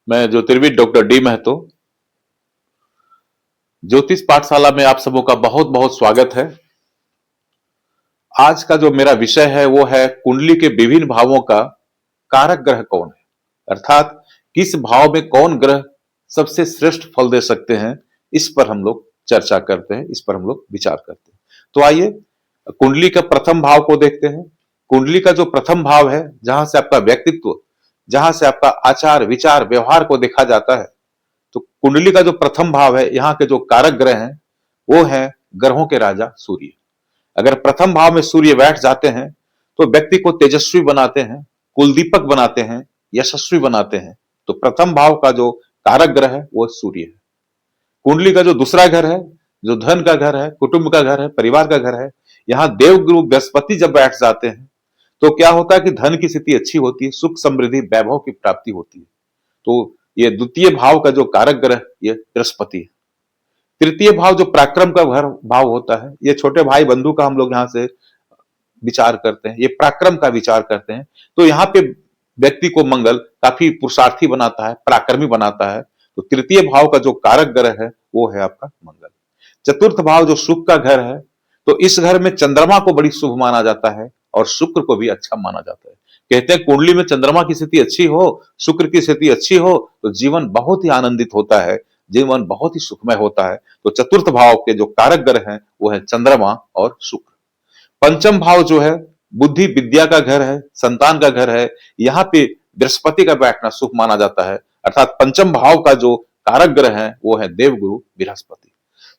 मैं ज्योतिर्विद doctor D Mahato. ज्योतिष पाठशाला में आप सबों का बहुत बहुत स्वागत है। आज का जो मेरा विषय है वो है कुंडली के विभिन्न भावों का कारक ग्रह कौन है, अर्थात किस भाव में कौन ग्रह सबसे श्रेष्ठ फल दे सकते हैं। इस पर हम लोग चर्चा करते हैं, इस पर हम लोग विचार करते हैं। तो आइए कुंडली का प्रथम भाव को देखते हैं। कुंडली का जो प्रथम भाव है, जहां से आपका व्यक्तित्व, जहां से आपका आचार विचार व्यवहार को देखा जाता है, तो कुंडली का जो प्रथम भाव है, यहाँ के जो कारक ग्रह हैं वो है ग्रहों के राजा सूर्य। अगर प्रथम भाव में सूर्य बैठ जाते हैं तो व्यक्ति को तेजस्वी बनाते हैं, कुलदीपक बनाते हैं, यशस्वी बनाते हैं। तो प्रथम भाव का जो कारक ग्रह है वो सूर्य है। कुंडली का जो दूसरा घर है, जो धन का घर है, कुटुंब का घर है, परिवार का घर है, यहाँ देवगुरु बृहस्पति जब बैठ जाते हैं तो क्या होता है कि धन की स्थिति अच्छी होती है, सुख समृद्धि वैभव की प्राप्ति होती है। तो ये द्वितीय भाव का जो कारक ग्रह ये बृहस्पति है। तृतीय भाव जो पराक्रम का घर भाव होता है, ये छोटे भाई बंधु का हम लोग यहाँ से विचार करते हैं, ये पराक्रम का विचार करते हैं। तो यहाँ पे व्यक्ति को मंगल काफी पुरुषार्थी बनाता है, पराक्रमी बनाता है। तो तृतीय भाव का जो कारक ग्रह है वो है आपका मंगल। चतुर्थ भाव जो सुख का घर है, तो इस घर में चंद्रमा को बड़ी शुभ माना जाता है और शुक्र को भी अच्छा माना जाता है। कहते हैं कुंडली में चंद्रमा की स्थिति अच्छी हो, शुक्र की स्थिति अच्छी हो तो जीवन बहुत ही आनंदित होता है, जीवन बहुत ही सुखमय होता है। तो चतुर्थ भाव के जो कारक ग्रह हैं वो है चंद्रमा और शुक्र। पंचम भाव जो है बुद्धि विद्या का घर है, संतान का घर है। यहाँ पे बृहस्पति का बैठना शुभ माना जाता है, अर्थात पंचम भाव का जो कारक ग्रह है वो है देवगुरु बृहस्पति।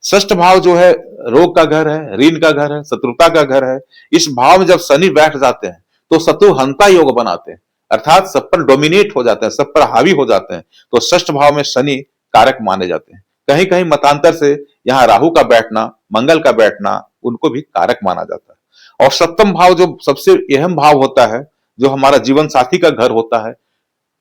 षष्ठ भाव जो है रोग का घर है, ऋण का घर है, शत्रुता का घर है। इस भाव में जब शनि बैठ जाते हैं तो शत्रु हंता योग बनाते हैं, अर्थात सब पर डोमिनेट हो जाते हैं, सब पर हावी हो जाते हैं। तो षष्ठ भाव में शनि कारक माने जाते हैं। कहीं कहीं मतांतर से यहाँ राहु का बैठना, मंगल का बैठना उनको भी कारक माना जाता है। और सप्तम भाव जो सबसे अहम भाव होता है, जो हमारा जीवन साथी का घर होता है,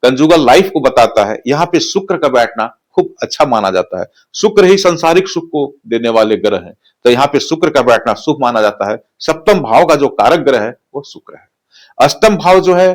कंजुगल लाइफ को बताता है, यहाँ पे शुक्र का बैठना खूब अच्छा माना जाता है। शुक्र ही संसारिक सुख को देने वाले ग्रह हैं, तो यहाँ पे शुक्र का बैठना शुभ माना जाता है। सप्तम भाव का जो कारक ग्रह है वो शुक्र है। अष्टम भाव जो है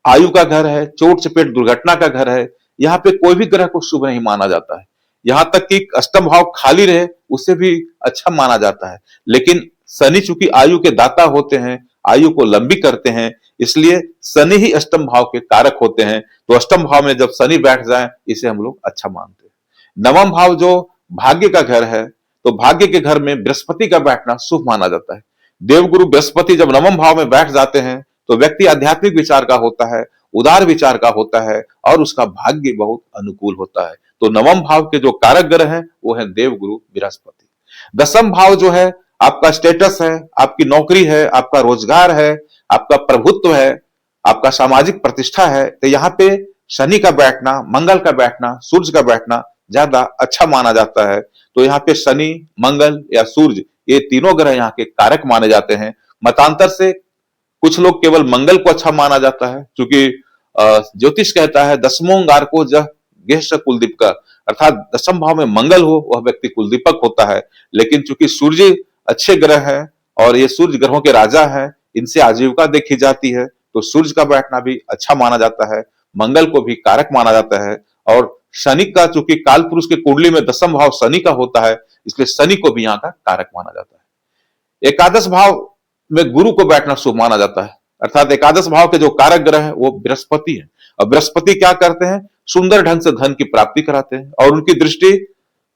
आयु का घर है, चोट चपेट दुर्घटना का घर है। यहाँ पे कोई भी ग्रह को शुभ नहीं माना जाता है, यहाँ तक कि अष्टम भाव खाली रहे उससे भी अच्छा माना जाता है। लेकिन शनि चूंकि आयु के दाता होते हैं, आयु को लंबी करते हैं, इसलिए शनि ही अष्टम भाव के कारक होते हैं। तो अष्टम भाव में जब शनि बैठ जाए इसे हम लोग अच्छा मानते हैं। नवम भाव जो भाग्य का घर है, तो भाग्य के घर में बृहस्पति का बैठना शुभ माना जाता है। देवगुरु बृहस्पति जब नवम भाव में बैठ जाते हैं तो व्यक्ति आध्यात्मिक विचार का होता है, उदार विचार का होता है और उसका भाग्य बहुत अनुकूल होता है। तो नवम भाव के जो कारक ग्रह है वो है देवगुरु बृहस्पति। दसम भाव जो है आपका स्टेटस है, आपकी नौकरी है, आपका रोजगार है, आपका प्रभुत्व है, आपका सामाजिक प्रतिष्ठा है। तो यहाँ पे शनि का बैठना, मंगल का बैठना, सूर्य का बैठना ज्यादा अच्छा माना जाता है। तो यहाँ पे शनि, मंगल या सूर्य ये तीनों ग्रह यहाँ के कारक माने जाते हैं। मतांतर से कुछ लोग केवल मंगल को अच्छा माना जाता है, क्योंकि ज्योतिष कहता है दसमों अंगार को जह गेह कुलदीप का, अर्थात दसम भाव में मंगल हो वह व्यक्ति कुलदीपक होता है। लेकिन चूंकि सूर्य अच्छे ग्रह है और ये सूर्य ग्रहों के राजा है, इनसे आजीविका देखी जाती है, तो सूर्य का बैठना भी अच्छा माना जाता है, मंगल को भी कारक माना जाता है। और शनि का चूंकि काल पुरुष के कुंडली में दसम भाव शनि का होता है, इसलिए शनि को भी यहाँ का कारक माना जाता है। एकादश भाव में गुरु को बैठना शुभ माना जाता है, अर्थात एकादश भाव के जो कारक ग्रह है वो बृहस्पति है। और बृहस्पति क्या करते हैं, सुंदर ढंग से धन की प्राप्ति कराते हैं और उनकी दृष्टि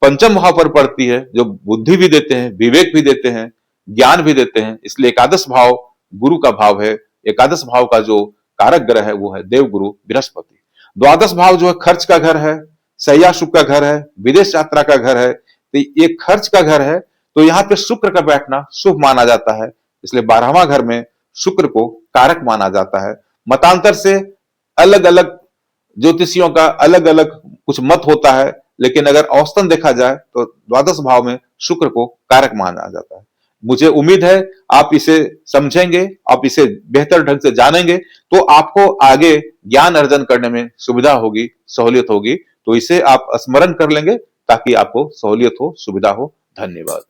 पंचम भाव पर पड़ती है, जो बुद्धि भी देते हैं, विवेक भी देते हैं, ज्ञान भी देते हैं। इसलिए एकादश भाव गुरु का भाव है। एकादश भाव का जो कारक ग्रह है वो है देवगुरु बृहस्पति। द्वादश भाव जो है खर्च का घर है, शैया सुख का घर है, विदेश यात्रा का घर है। तो ये खर्च का घर है, तो यहाँ पे शुक्र का बैठना शुभ माना जाता है, इसलिए 12वां घर में शुक्र को कारक माना जाता है। मतांतर से अलग अलग ज्योतिषियों का अलग अलग कुछ मत होता है, लेकिन अगर औसतन देखा जाए तो द्वादश भाव में शुक्र को कारक माना जाता है। मुझे उम्मीद है आप इसे समझेंगे, आप इसे बेहतर ढंग से जानेंगे, तो आपको आगे ज्ञान अर्जन करने में सुविधा होगी, सहूलियत होगी। तो इसे आप स्मरण कर लेंगे ताकि आपको सहूलियत हो, सुविधा हो। धन्यवाद।